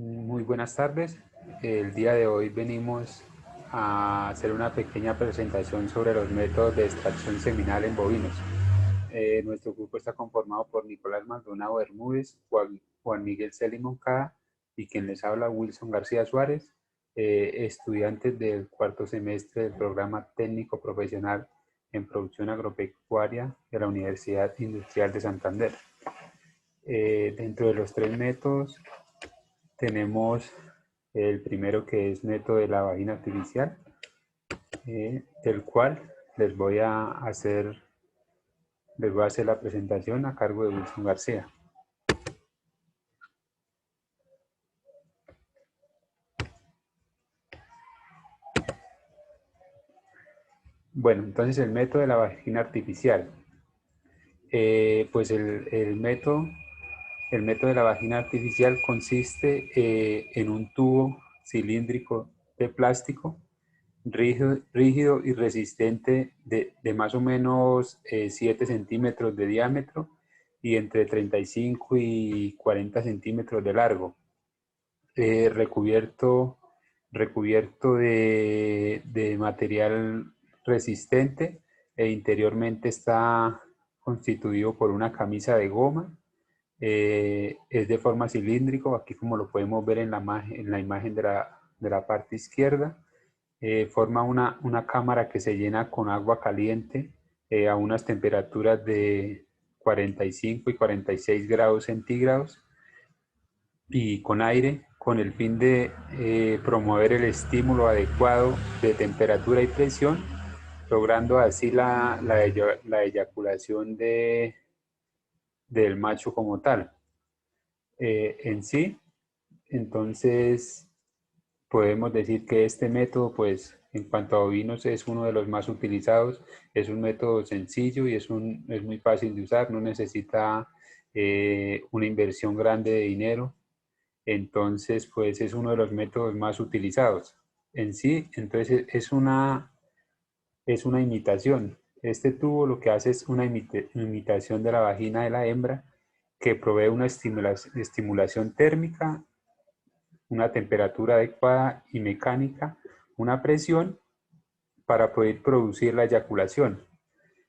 Muy buenas tardes. El día de hoy venimos a hacer una pequeña presentación sobre los métodos de extracción seminal en bovinos. Nuestro grupo está conformado por Nicolás Maldonado Bermúdez, Juan Miguel Celi Moncada y quien les habla Wilson García Suárez, estudiantes del cuarto semestre del programa técnico profesional en producción agropecuaria de la Universidad Industrial de Santander. Dentro de los tres métodos tenemos el primero, que es método de la vagina artificial, del cual les voy a hacer la presentación a cargo de Wilson García. Bueno, entonces el método de la vagina artificial. Pues el método de la vagina artificial consiste en un tubo cilíndrico de plástico rígido y resistente de más o menos 7 centímetros de diámetro y entre 35 y 40 centímetros de largo, recubierto de material resistente, e interiormente está constituido por una camisa de goma. Es de forma cilíndrico, aquí como lo podemos ver en la imagen de la parte izquierda. Forma una cámara que se llena con agua caliente a unas temperaturas de 45 y 46 grados centígrados, y con aire, con el fin de promover el estímulo adecuado de temperatura y presión, logrando así la eyaculación del macho como tal. En sí, entonces, podemos decir que este método, pues, en cuanto a ovinos, es uno de los más utilizados. Es un método sencillo y es muy fácil de usar, no necesita una inversión grande de dinero. Entonces, pues es uno de los métodos más utilizados. En sí, entonces es una imitación. Este tubo lo que hace es una imitación de la vagina de la hembra, que provee una estimulación térmica, una temperatura adecuada y mecánica, una presión para poder producir la eyaculación.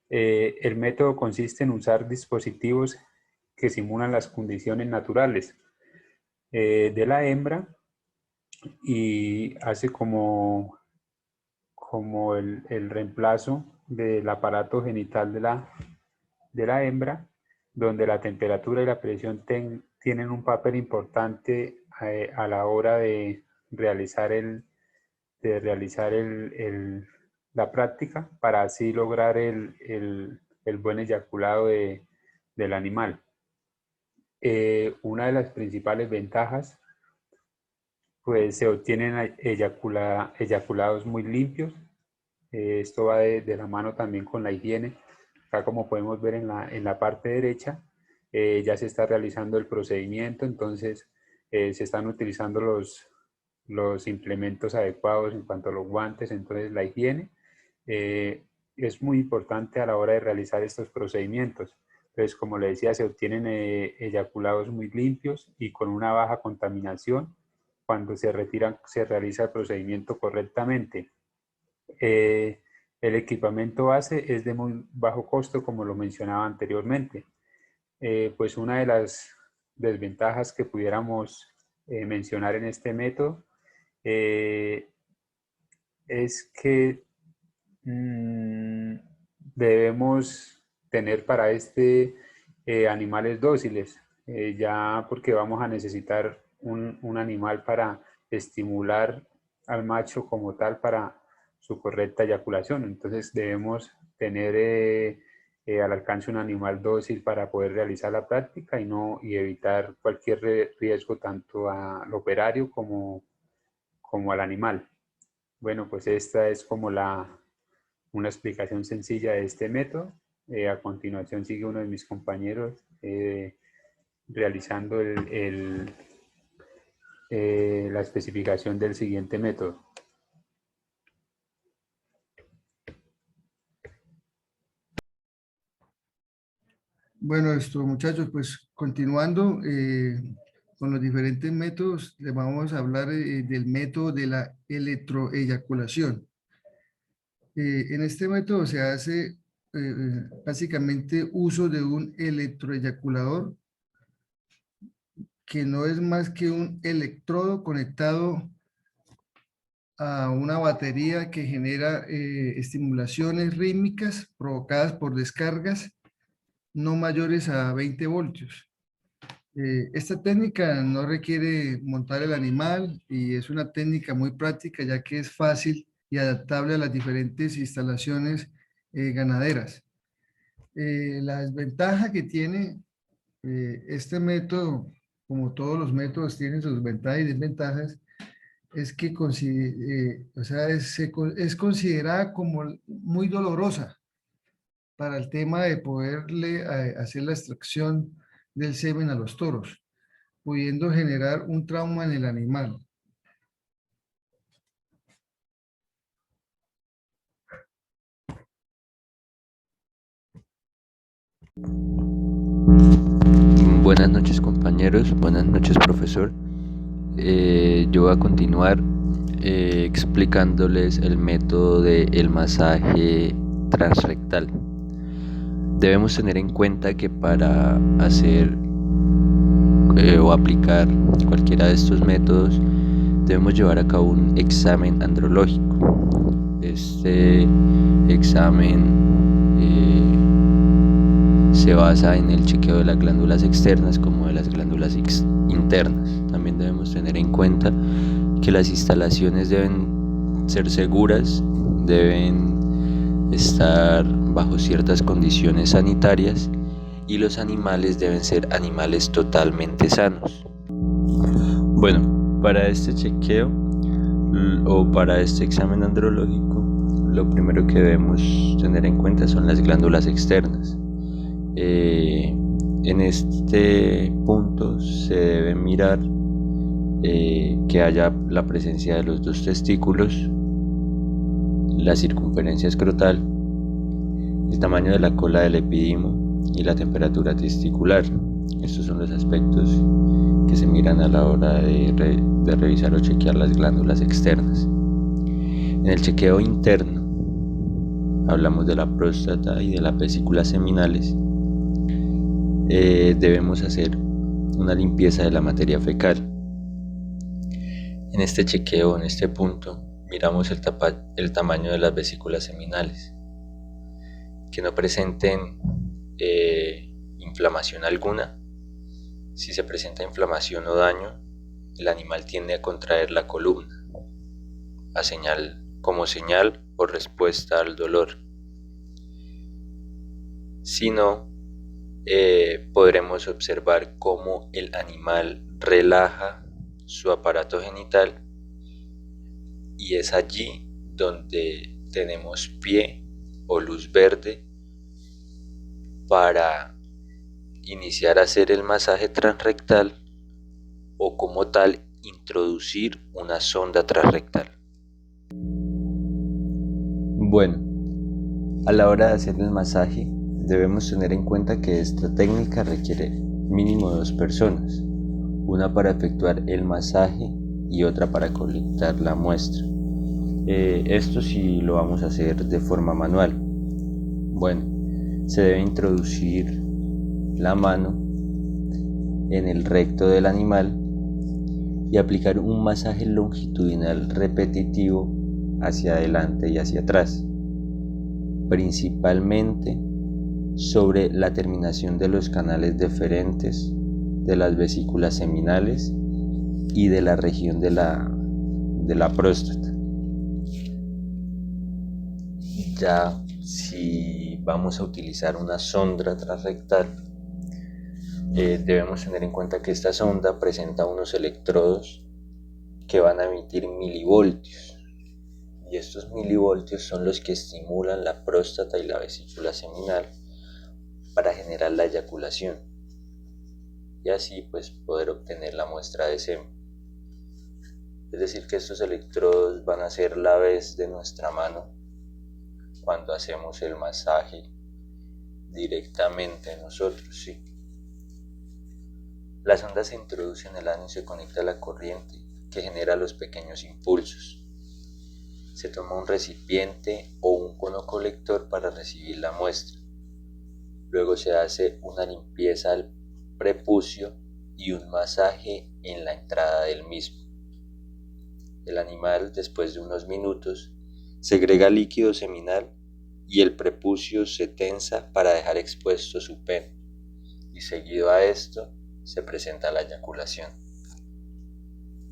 El método consiste en usar dispositivos que simulan las condiciones naturales de la hembra, y hace como el reemplazo del aparato genital de la hembra, donde la temperatura y la presión tienen un papel importante a la hora de realizar la práctica, para así lograr el buen eyaculado del animal. Una de las principales ventajas, pues se obtienen eyaculados muy limpios. Esto va de la mano también con la higiene. Acá, como podemos ver en la parte derecha, ya se está realizando el procedimiento, entonces se están utilizando los implementos adecuados en cuanto a los guantes. Entonces la higiene es muy importante a la hora de realizar estos procedimientos. Entonces, como le decía, se obtienen eyaculados muy limpios y con una baja contaminación cuando se realiza el procedimiento correctamente. El equipamiento base es de muy bajo costo, como lo mencionaba anteriormente. Pues una de las desventajas que pudiéramos mencionar en este método eh, es que debemos tener para animales dóciles, ya porque vamos a necesitar un animal para estimular al macho como tal para su correcta eyaculación. Entonces debemos tener al alcance un animal dócil para poder realizar la práctica y evitar cualquier riesgo tanto al operario como al animal. Bueno, pues esta es como una explicación sencilla de este método. A continuación sigue uno de mis compañeros realizando la especificación del siguiente método. Bueno, muchachos, pues continuando con los diferentes métodos, les vamos a hablar del método de la electroeyaculación. En este método se hace básicamente uso de un electroeyaculador que no es más que un electrodo conectado a una batería que genera estimulaciones rítmicas provocadas por descargas no mayores a 20 voltios. Esta técnica no requiere montar el animal y es una técnica muy práctica ya que es fácil y adaptable a las diferentes instalaciones ganaderas. La desventaja que tiene este método, como todos los métodos tienen sus ventajas y desventajas, es que o sea, es considerada como muy dolorosa para el tema de poderle hacer la extracción del semen a los toros, pudiendo generar un trauma en el animal. Buenas noches compañeros, buenas noches profesor. Yo voy a continuar explicándoles el método del masaje transrectal. Debemos tener en cuenta que para hacer o aplicar cualquiera de estos métodos debemos llevar a cabo un examen andrológico. Este examen se basa en el chequeo de las glándulas externas como de las glándulas internas. También debemos tener en cuenta que las instalaciones deben ser seguras, deben estar bajo ciertas condiciones sanitarias y los animales deben ser animales totalmente sanos. Bueno, para este chequeo o para este examen andrológico, lo primero que debemos tener en cuenta son las glándulas externas. En este punto se debe mirar que haya la presencia de los dos testículos, la circunferencia escrotal, el tamaño de la cola del epidimo y la temperatura testicular. Estos son los aspectos que se miran a la hora de revisar o chequear las glándulas externas. En el chequeo interno hablamos de la próstata y de las vesículas seminales. Debemos hacer una limpieza de la materia fecal. En este chequeo, en este punto, miramos el tamaño de las vesículas seminales, que no presenten inflamación alguna. Si se presenta inflamación o daño, el animal tiende a contraer la columna, como señal o respuesta al dolor. Si no, podremos observar cómo el animal relaja su aparato genital y es allí donde tenemos pie o luz verde para iniciar a hacer el masaje transrectal o como tal introducir una sonda transrectal. Bueno, a la hora de hacer el masaje debemos tener en cuenta que esta técnica requiere mínimo 2 personas, una para efectuar el masaje y otra para colectar la muestra. Esto sí lo vamos a hacer de forma manual. Bueno, se debe introducir la mano en el recto del animal y aplicar un masaje longitudinal repetitivo hacia adelante y hacia atrás, principalmente sobre la terminación de los canales deferentes, de las vesículas seminales y de la región de la próstata. Ya si vamos a utilizar una sonda transrectal, debemos tener en cuenta que esta sonda presenta unos electrodos que van a emitir milivoltios, y estos milivoltios son los que estimulan la próstata y la vesícula seminal para generar la eyaculación y así pues poder obtener la muestra de semen. Es decir, que estos electrodos van a ser la vez de nuestra mano cuando hacemos el masaje directamente nosotros, ¿sí? La sonda se introduce en el ano y se conecta a la corriente que genera los pequeños impulsos. Se toma un recipiente o un cono colector para recibir la muestra. Luego se hace una limpieza al prepucio y un masaje en la entrada del mismo. El animal, después de unos minutos, segrega líquido seminal y el prepucio se tensa para dejar expuesto su pene, y seguido a esto se presenta la eyaculación.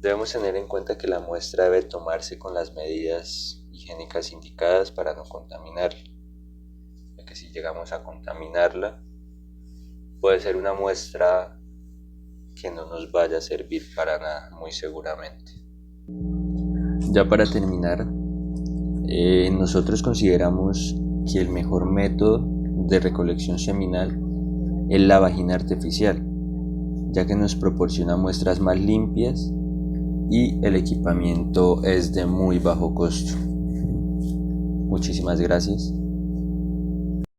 Debemos tener en cuenta que la muestra debe tomarse con las medidas higiénicas indicadas para no contaminarla, ya que si llegamos a contaminarla, puede ser una muestra que no nos vaya a servir para nada, muy seguramente. Ya para terminar, nosotros consideramos que el mejor método de recolección seminal es la vagina artificial, ya que nos proporciona muestras más limpias y el equipamiento es de muy bajo costo. Muchísimas gracias.